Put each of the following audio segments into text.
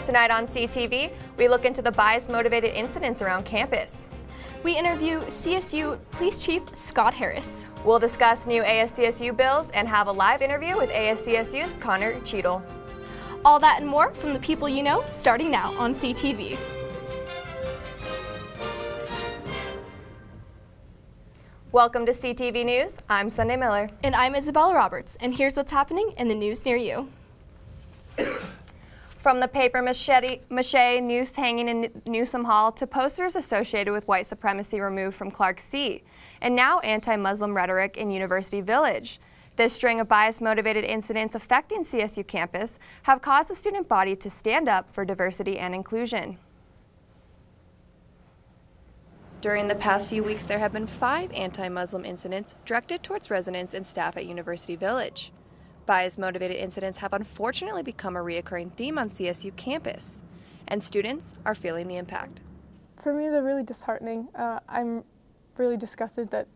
Tonight on CTV, we look into the bias-motivated incidents around campus. We interview CSU Police Chief Scott Harris. We'll discuss new ASCSU bills and have a live interview with ASCSU's Connor Cheadle. All that and more from the people you know, starting now on CTV. Welcome to CTV News. I'm Sunday Miller. And I'm Isabella Roberts, and here's what's happening in the news near you. From the paper mache noose hanging in Newsom Hall to posters associated with white supremacy removed from Clark C, and now anti-Muslim rhetoric in University Village. This string of bias-motivated incidents affecting CSU campus have caused the student body to stand up for diversity and inclusion. During the past few weeks, there have been 5 anti-Muslim incidents directed towards residents and staff at University Village. Bias-motivated incidents have unfortunately become a reoccurring theme on CSU campus, and students are feeling the impact. For me, they're really disheartening. I'm really disgusted that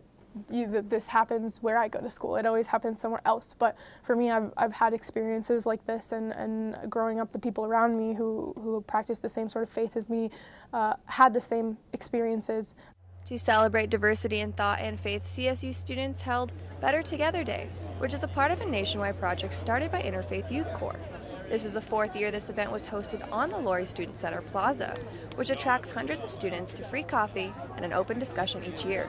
this happens where I go to school. It always happens somewhere else, but for me, I've had experiences like this, and growing up, the people around me who practice the same sort of faith as me had the same experiences. To celebrate diversity in thought and faith, CSU students held Better Together Day, which is a part of a nationwide project started by Interfaith Youth Corps. This is the 4th year this event was hosted on the Laurie Student Center Plaza, which attracts hundreds of students to free coffee and an open discussion each year.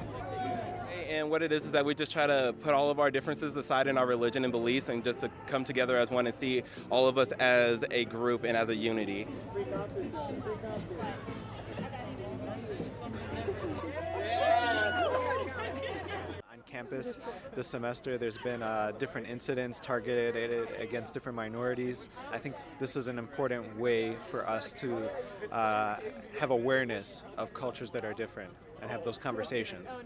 And what it is that we just try to put all of our differences aside in our religion and beliefs and just to come together as one and see all of us as a group and as a unity. Campus this semester, there's been different incidents targeted against different minorities. I think this is an important way for us to have awareness of cultures that are different and have those conversations.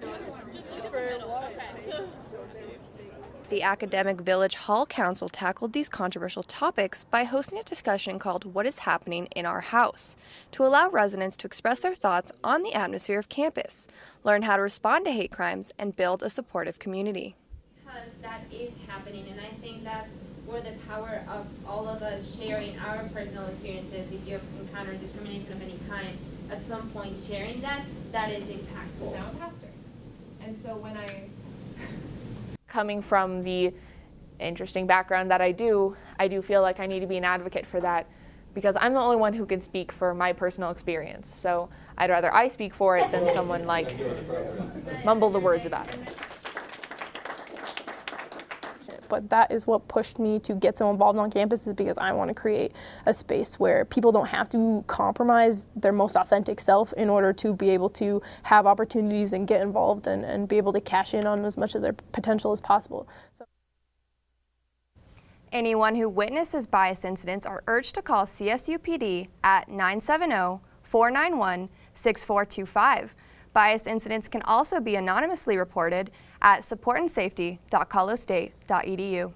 The Academic Village Hall Council tackled these controversial topics by hosting a discussion called What is Happening in Our House, to allow residents to express their thoughts on the atmosphere of campus, learn how to respond to hate crimes, and build a supportive community. Because that is happening, and I think that's where the power of all of us sharing our personal experiences. If you have encountered discrimination of any kind, at some point sharing that is impactful. I'm a pastor, and so when coming from the interesting background that I do feel like I need to be an advocate for that, because I'm the only one who can speak for my personal experience. So I'd rather I speak for it than someone like mumble the words about it. But that is what pushed me to get so involved on campus, is because I want to create a space where people don't have to compromise their most authentic self in order to be able to have opportunities and get involved and be able to cash in on as much of their potential as possible. So. Anyone who witnesses bias incidents are urged to call CSU PD at 970-491-6425. Bias incidents can also be anonymously reported at supportandsafety.colostate.edu.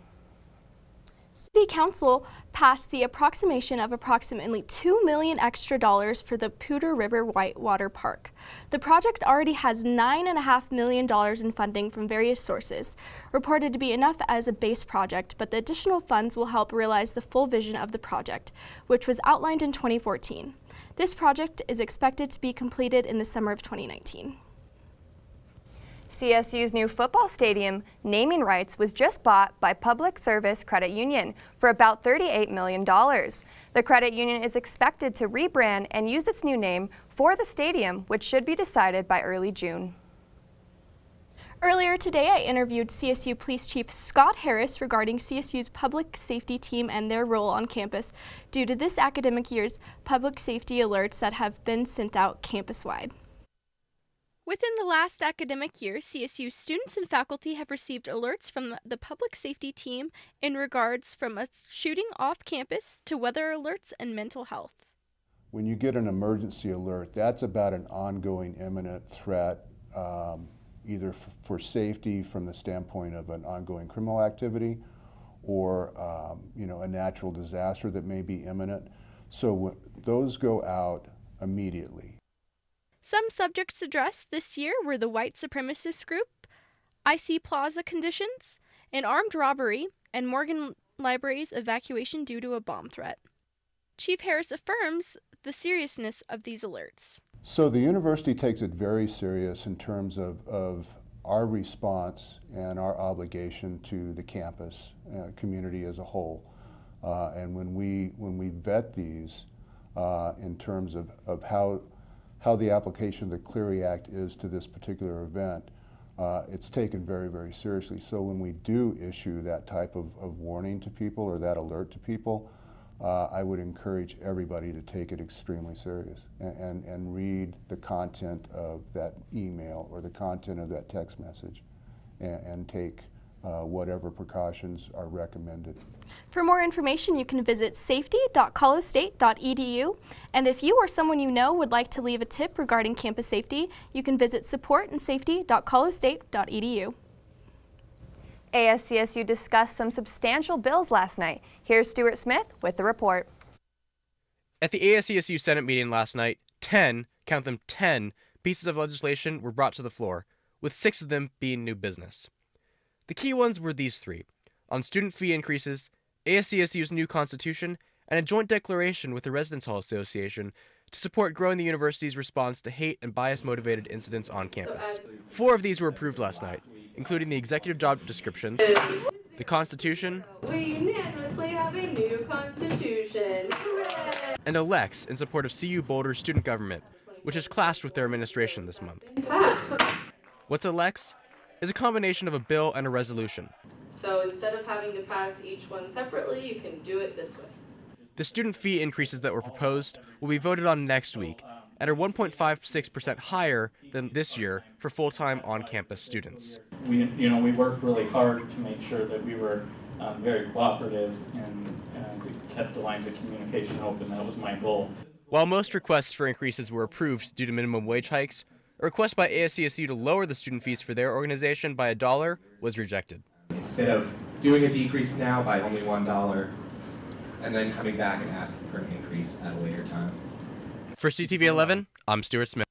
City Council passed the approximation of approximately $2 million extra for the Poudre River Whitewater Park. The project already has $9.5 million in funding from various sources, reported to be enough as a base project, but the additional funds will help realize the full vision of the project, which was outlined in 2014. This project is expected to be completed in the summer of 2019. CSU's new football stadium naming rights was just bought by Public Service Credit Union for about $38 million. The credit union is expected to rebrand and use its new name for the stadium, which should be decided by early June. Earlier today, I interviewed CSU Police Chief Scott Harris regarding CSU's public safety team and their role on campus due to this academic year's public safety alerts that have been sent out campus-wide. Within the last academic year, CSU students and faculty have received alerts from the public safety team in regards from a shooting off campus to weather alerts and mental health. When you get an emergency alert, that's about an ongoing imminent threat, either for safety from the standpoint of an ongoing criminal activity or a natural disaster that may be imminent. So those go out immediately. Some subjects addressed this year were the white supremacist group, IC Plaza conditions, an armed robbery, and Morgan Library's evacuation due to a bomb threat. Chief Harris affirms the seriousness of these alerts. So the university takes it very serious in terms of our response and our obligation to the campus community as a whole. And when we vet these in terms of how the application of the Clery Act is to this particular event, it's taken very, very seriously. So when we do issue that type of warning to people or that alert to people, I would encourage everybody to take it extremely serious and read the content of that email or the content of that text message and take whatever precautions are recommended. For more information, you can visit safety.colostate.edu. And if you or someone you know would like to leave a tip regarding campus safety, you can visit supportandsafety.colostate.edu. ASCSU discussed some substantial bills last night. Here's Stuart Smith with the report. At the ASCSU Senate meeting last night, 10, count them 10, pieces of legislation were brought to the floor, with 6 of them being new business. The key ones were these 3, on student fee increases, ASCSU's new constitution, and a joint declaration with the Residence Hall Association to support growing the university's response to hate and bias-motivated incidents on campus. 4 of these were approved last night, including the executive job descriptions, the Constitution, we unanimously have a new Constitution. Hooray! and a Lex in support of CU Boulder's student government, which has clashed with their administration this month. What's a Lex? Is a combination of a bill and a resolution. So instead of having to pass each one separately, you can do it this way. The student fee increases that were proposed will be voted on next week and are 1.56% higher than this year for full-time on-campus students. We worked really hard to make sure that we were very cooperative and kept the lines of communication open. That was my goal. While most requests for increases were approved due to minimum wage hikes, a request by ASCSU to lower the student fees for their organization by $1 was rejected. Instead of doing a decrease now by only $1 and then coming back and asking for an increase at a later time. For CTV 11, I'm Stuart Smith.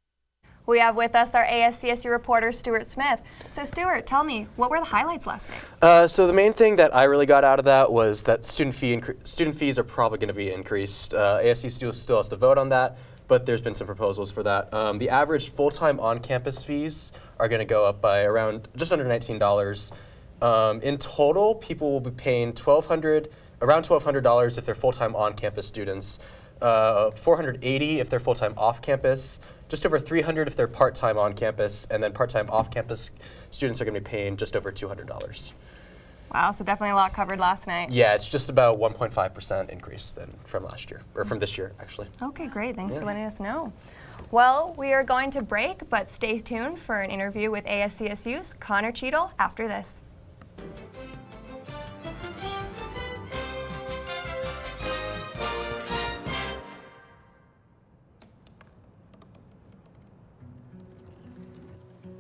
We have with us our ASCSU reporter, Stuart Smith. So Stuart, tell me, what were the highlights last night? So the main thing that I really got out of that was that student fees are probably going to be increased. ASCSU still has to vote on that, but there's been some proposals for that. The average full-time on-campus fees are going to go up by around just under $19. In total, people will be paying around $1,200 if they're full-time on-campus students, $480 if they're full-time off-campus, just over $300 if they're part-time on-campus, and then part-time off-campus students are going to be paying just over $200. Wow, so definitely a lot covered last night. Yeah, it's just about 1.5% increase then from last year, or from this year, actually. Okay, great. Thanks for letting us know. Well, we are going to break, but stay tuned for an interview with ASCSU's Connor Cheadle after this.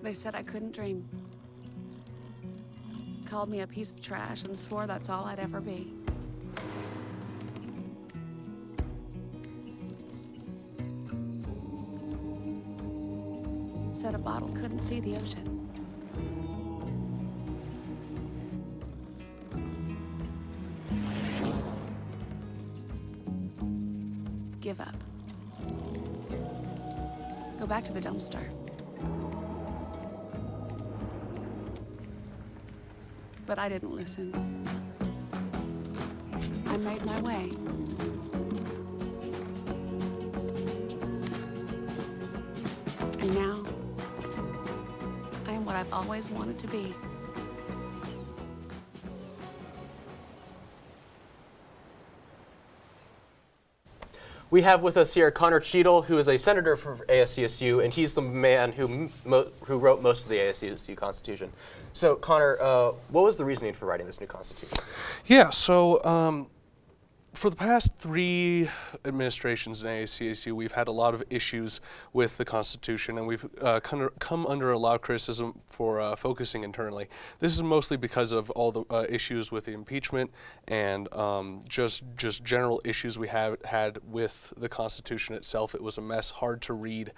They said I couldn't dream. Called me a piece of trash and swore that's all I'd ever be. Said a bottle couldn't see the ocean. Give up. Go back to the dumpster. But I didn't listen. I made my way. And now, I am what I've always wanted to be. We have with us here Connor Cheadle, who is a senator for ASCSU, and he's the man who wrote most of the ASCSU Constitution. So, Connor, what was the reasoning for writing this new Constitution? Yeah, so for the past 3 administrations in ASCSU, we've had a lot of issues with the Constitution, and we've come under a lot of criticism for focusing internally. This is mostly because of all the issues with the impeachment and just general issues we have had with the Constitution itself. It was a mess, hard to read,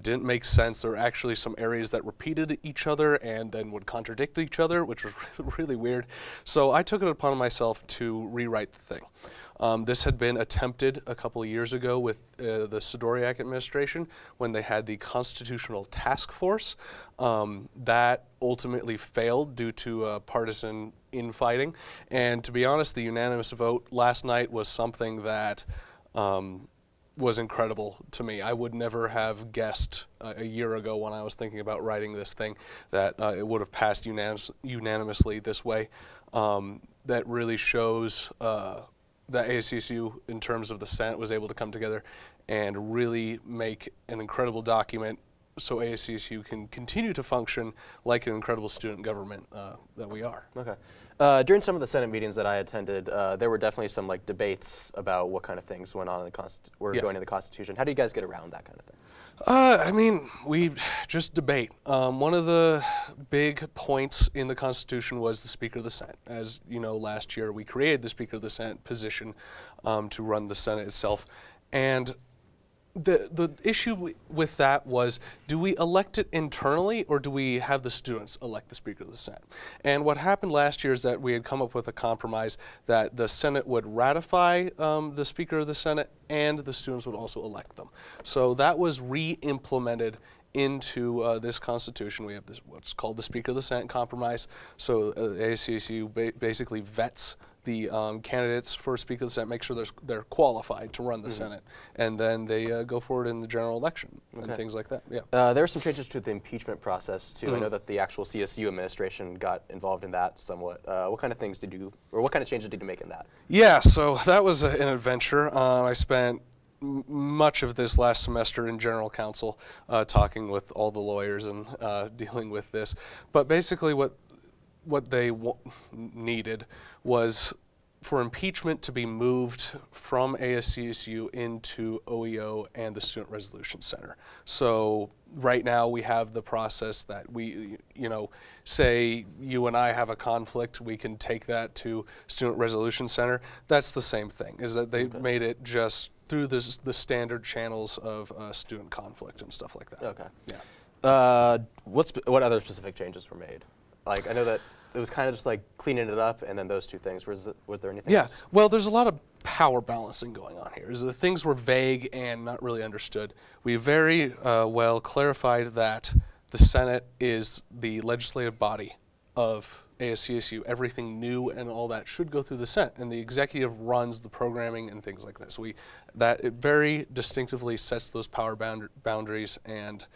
didn't make sense. There were actually some areas that repeated each other and then would contradict each other, which was really weird. So I took it upon myself to rewrite the thing. This had been attempted a couple of years ago with the Sidoriak administration when they had the Constitutional Task Force. That ultimately failed due to partisan infighting. And to be honest, the unanimous vote last night was something that was incredible to me. I would never have guessed a year ago when I was thinking about writing this thing that it would have passed unanimously this way. That really shows that ASCSU, in terms of the Senate, was able to come together and really make an incredible document so ASCSU can continue to function like an incredible student government that we are. Okay. During some of the Senate meetings that I attended, there were definitely some like debates about what kind of things went on in the going in the Constitution. How do you guys get around that kind of thing? I mean, we just debate. One of the big points in the Constitution was the Speaker of the Senate. As you know, last year we created the Speaker of the Senate position to run the Senate itself. And the issue with that was, do we elect it internally or do we have the students elect the Speaker of the Senate? And what happened last year is that we had come up with a compromise that the Senate would ratify the Speaker of the Senate and the students would also elect them. So that was re-implemented into this Constitution. We have this what's called the Speaker of the Senate compromise. So ASCSU basically vets the candidates for Speaker of the Senate, make sure they're qualified to run the Senate, and then they go forward in the general election and things like that. Yeah. There were some changes to the impeachment process too. I know that the actual CSU administration got involved in that somewhat. What kind of things did you, or what kind of changes did you make in that? Yeah, so that was an adventure. I spent much of this last semester in general counsel talking with all the lawyers and dealing with this. But basically what they needed was for impeachment to be moved from ASCSU into OEO and the Student Resolution Center. So right now we have the process that we, say you and I have a conflict, we can take that to Student Resolution Center. That's the same thing, is that they made it just through the standard channels of student conflict and stuff like that. Okay. Yeah. What other specific changes were made? Like, I know that it was kind of just like cleaning it up, and then those two things. Was there anything else? Well, there's a lot of power balancing going on here. The things were vague and not really understood. We very well clarified that the Senate is the legislative body of ASCSU. Everything new and all that should go through the Senate, and the executive runs the programming and things like this. It very distinctively sets those power boundaries and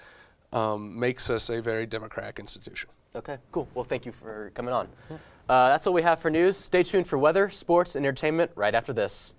makes us a very democratic institution. Okay, cool. Well, thank you for coming on. That's all we have for news. Stay tuned for weather, sports, and entertainment right after this.